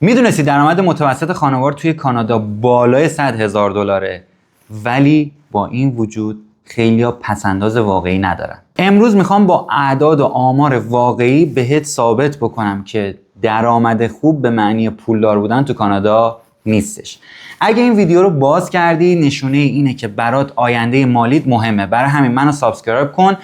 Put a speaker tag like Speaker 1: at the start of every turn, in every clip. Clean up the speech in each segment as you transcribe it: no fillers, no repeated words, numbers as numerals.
Speaker 1: میدونستی درآمد متوسط خانوار توی کانادا بالای $100,000 ولی با این وجود خیلیا پسنداز واقعی ندارن. امروز میخوام با اعداد و آمار واقعی بهت ثابت بکنم که درآمد خوب به معنی پولدار بودن تو کانادا نیستش. اگه این ویدیو رو باز کردی نشونه اینه که برات آینده مالیت مهمه. برای همین منو سابسکرایب کن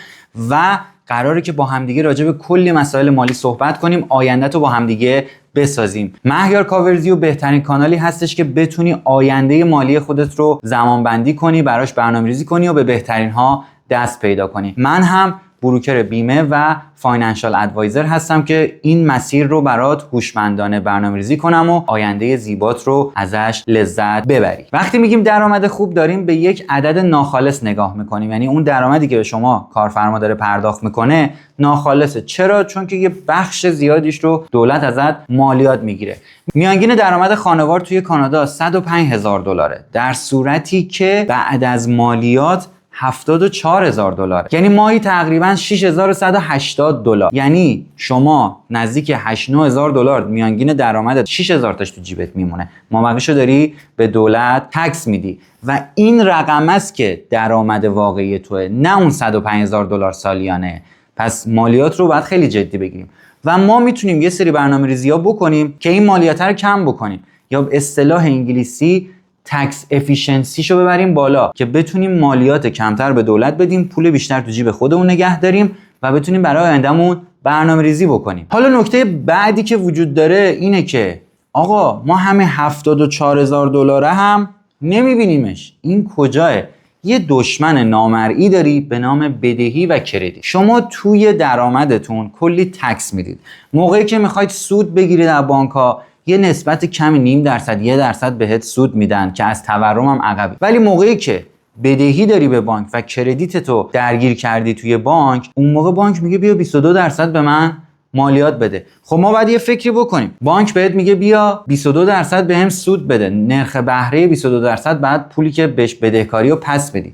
Speaker 1: و قراره که با همدیگه راجع به کلی مسائل مالی صحبت کنیم، آینده تو با همدیگه بسازیم. مهیار کاورزیو بهترین کانالی هستش که بتونی آینده مالی خودت رو زمانبندی کنی، براش برنامه‌ریزی کنی و به بهترین ها دست پیدا کنی. من هم بروکر بیمه و فاینانشال ادوایزر هستم که این مسیر رو برات هوشمندانه برنامه‌ریزی کنم و آینده زیبات رو ازش لذت ببری. وقتی میگیم درآمد خوب داریم به یک عدد ناخالص نگاه میکنیم، یعنی اون درآمدی که به شما کارفرما داره پرداخت میکنه ناخالصه. چرا؟ چون که یه بخش زیادیش رو دولت ازت مالیات میگیره. میانگین درآمد خانوار توی کانادا $105,000 در صورتی که بعد از مالیات $74,000، یعنی ماهی تقریبا $6,180. یعنی شما نزدیک $8,000 میانگین درآمدت 6,000 تاش تو جیبت میمونه، مابقیشو داری به دولت تکس میدی و این رقم است که درآمد واقعی توه، نه اون $105,000 سالیانه. پس مالیات رو باید خیلی جدی بگیریم و ما میتونیم یه سری برنامه‌ریزی‌ها بکنیم که این مالیات رو کم بکنیم، یا به اصطلاح انگلیسی تکس افیشنسیشو ببریم بالا که بتونیم مالیات کمتر به دولت بدیم، پول بیشتر تو جیب خودمون نگه داریم و بتونیم برای آیندهمون برنامه‌ریزی بکنیم. حالا نکته بعدی که وجود داره اینه که آقا ما همه $74,000 هم نمیبینیمش. این کجاه؟ یه دشمن نامرئی داری به نام بدهی و کردیت. شما توی درآمدتون کلی تکس میدید. موقعی که میخواید سود بگیرید از بانک‌ها یه نسبت کمی 0.5% 1% بهت سود میدن که از تورم هم عقبی. ولی موقعی که بدهی داری به بانک و کردیت تو درگیر کردی توی بانک، اون موقع بانک میگه بیا 22% به من مالیات بده. خب ما باید یه فکری بکنیم. بانک بهت میگه بیا 22% بهم سود بده، نرخ بهره 22% بعد پولی که بهش بدهکاری رو پس بدی.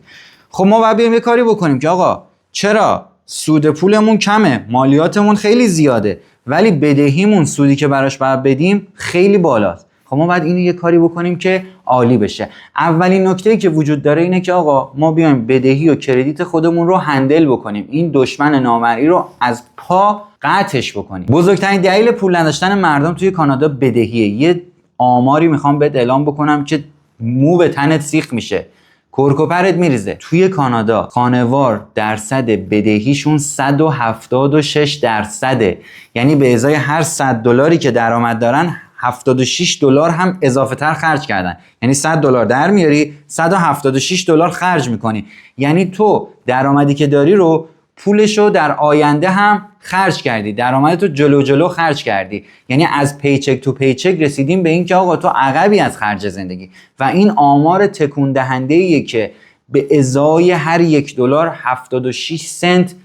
Speaker 1: خب ما باید بیایم یه کاری بکنیم که آقا چرا سود پولمون کمه، مالیاتمون خیلی زیاده، ولی بدهیمون سودی که براش باید بدیم خیلی بالاست. خب ما باید اینو یه کاری بکنیم که عالی بشه. اولین نکته‌ای که وجود داره اینه که آقا ما بیایم بدهی و کردیت خودمون رو هندل بکنیم، این دشمن نامرئی رو از پا قطعش بکنیم. بزرگترین دلیل پول نداشتن مردم توی کانادا بدهیه. یه آماری میخوام بهت اعلام بکنم که مو به تنت سیخ میشه، کرکوپرت میریزه. توی کانادا خانوار درصد بدهیشون 176%، یعنی به ازای هر $100 که درآمد دارن $76 هم اضافه تر خرج کردن. یعنی $100 در میاری $176 خرج میکنی. یعنی تو درآمدی که داری رو پولشو در آینده هم خرج کردی، درآمدتو جلو خرج کردی. یعنی از پیچک تو پیچک رسیدیم به این که آقا تو عقبی از خرج زندگی و این آمار تکون دهنده ایه که به ازای هر $1 76 سنت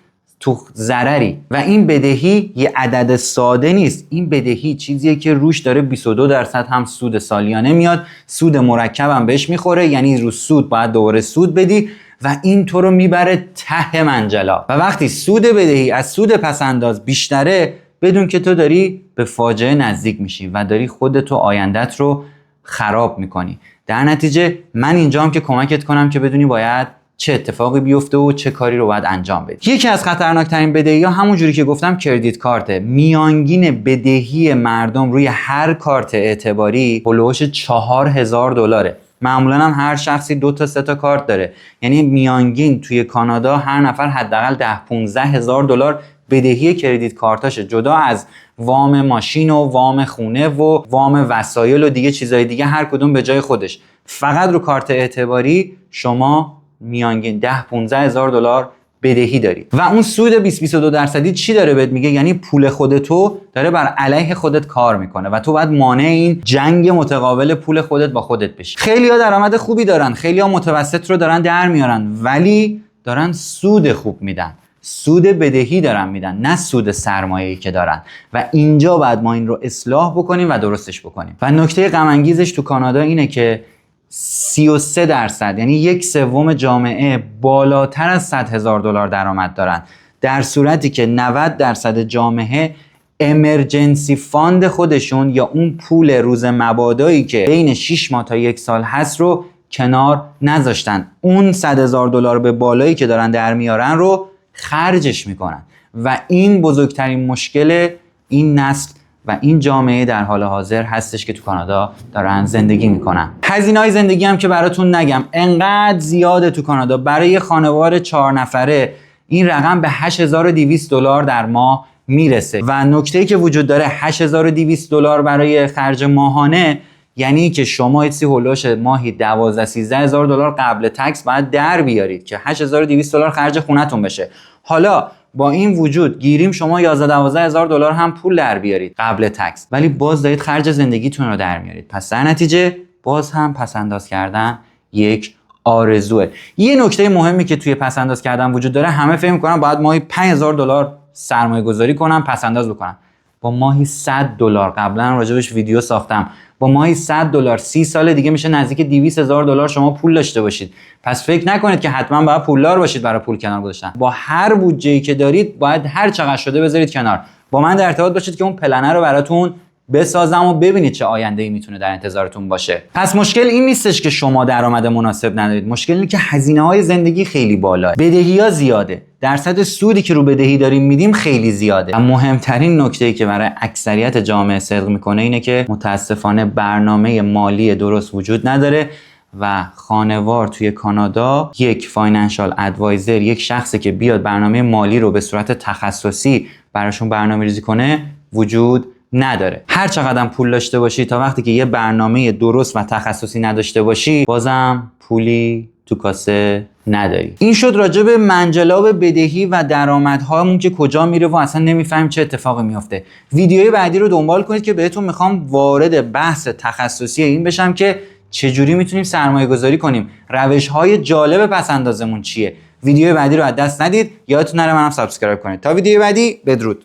Speaker 1: تو ضرری. و این بدهی یه عدد ساده نیست، این بدهی چیزیه که روش داره 22% هم سود سالیانه میاد، سود مرکب هم بهش میخوره، یعنی رو سود باید دوباره سود بدی و این تو رو میبره ته منجلا. و وقتی سود بدهی از سود پسنداز بیشتره، بدون که تو داری به فاجعه نزدیک میشی و داری خودت و آیندت رو خراب میکنی. در نتیجه من اینجام که کمکت کنم که بدونی باید چه اتفاقی بیفته و چه کاری رو باید انجام بدی. یکی از خطرناکترین بدهی‌ها همون جوری که گفتم کردیت کارته. میانگین بدهی مردم روی هر کارت اعتباری هولوش $4,000. معمولا هم هر شخصی 2 تا 3 تا کارت داره. یعنی میانگین توی کانادا هر نفر حداقل $10,000-15,000 بدهی کردیت کارتاشه، جدا از وام ماشین و وام خونه و وام وسایل و دیگه چیزای دیگه، هر کدوم به جای خودش. فقط رو کارت اعتباری شما میانگین $10,000-15,000 بدهی داری و اون سود 20-22% چی داره بهت میگه؟ یعنی پول خودتو داره بر علیه خودت کار میکنه و تو باید مانع این جنگ متقابل پول خودت با خودت بشی. خیلی‌ها درآمد خوبی دارن، خیلی‌ها متوسط رو دارن در میارن، ولی دارن سود خوب میدن، سود بدهی دارن میدن، نه سود سرمایه‌ای که دارن. و اینجا باید ما این رو اصلاح بکنیم و درستش بکنیم. و نکته غم انگیزش تو کانادا اینه که 33%، یعنی 1/3 جامعه بالاتر از $100,000 درآمد دارن، در صورتی که 90% جامعه امرجنسی فاند خودشون یا اون پول روز مبادایی که بین 6 ماه تا 1 سال هست رو کنار نذاشتن. اون $100,000 به بالایی که دارن در میارن رو خرجش میکنن و این بزرگترین مشکل این نسل و این جامعه در حال حاضر هستش که تو کانادا دارن زندگی میکنن. هزینه‌های زندگی هم که براتون نگم انقدر زیاده تو کانادا. برای خانوار 4 نفره این رقم به $8,200 در ماه میرسه و نکته‌ای که وجود داره $8,200 برای خرج ماهانه یعنی که شما ایسی هولوش ماهی 12-13,000 دلار قبل تکس باید در بیارید که $8,200 خرج خونتون بشه. حالا با این وجود گیریم شما 11-12,000 دلار هم پول در بیارید قبل تکس، ولی باز دارید خرج زندگیتون رو در میارید. پس در نتیجه باز هم پسنداز کردن یک آرزوه. یه نکته مهمی که توی پسنداز کردن وجود داره، همه فکر می‌کنن باید ماهی $5,000 سرمایه گذاری کنم پسنداز بکنم. با ماهی $100 قبلا راجبش ویدیو ساختم، با ماهی $100 30 سال دیگه میشه نزدیک $200,000 شما پول داشته باشید. پس فکر نکنید که حتما باید پولدار باشید برای پول کنار گذاشتن. با هر بودجه‌ای که دارید باید هر چقدر شده بذارید کنار. با من در ارتباط باشید که اون پلنر رو براتون بسازم و ببینید چه آینده‌ای میتونه در انتظارتون باشه. پس مشکل این نیستش که شما درآمد مناسب ندارید، مشکل اینه که هزینه‌های زندگی خیلی بالاه، بدهی‌ها زیاده، درصد سودی که رو بدهی داریم میدیم خیلی زیاده. و مهمترین نکته‌ای که برای اکثریت جامعه صدق میکنه اینه که متاسفانه برنامه مالی درست وجود نداره و خانوار توی کانادا یک فاینانشال ادوایزر، یک شخصی که بیاد برنامه مالی رو به صورت تخصصی براشون برنامه‌ریزی کنه وجود نداره. هر چقدر پول داشته باشی تا وقتی که یه برنامه درست و تخصصی نداشته باشی بازم پولی تو کاسه نداری. این شد راجع به منجلاب بدهی و درآمدهامون که کجا میره و اصلا نمیفهمیم چه اتفاقی میفته. ویدیوی بعدی رو دنبال کنید که بهتون میخوام وارد بحث تخصصی این بشم که چجوری میتونیم سرمایه گذاری کنیم، روش‌های جالب پسندازمون چیه. ویدیوی بعدی رو از دست ندید، یادتون نره منم سابسکرایب کنید. تا ویدیوی بعدی، بدرود.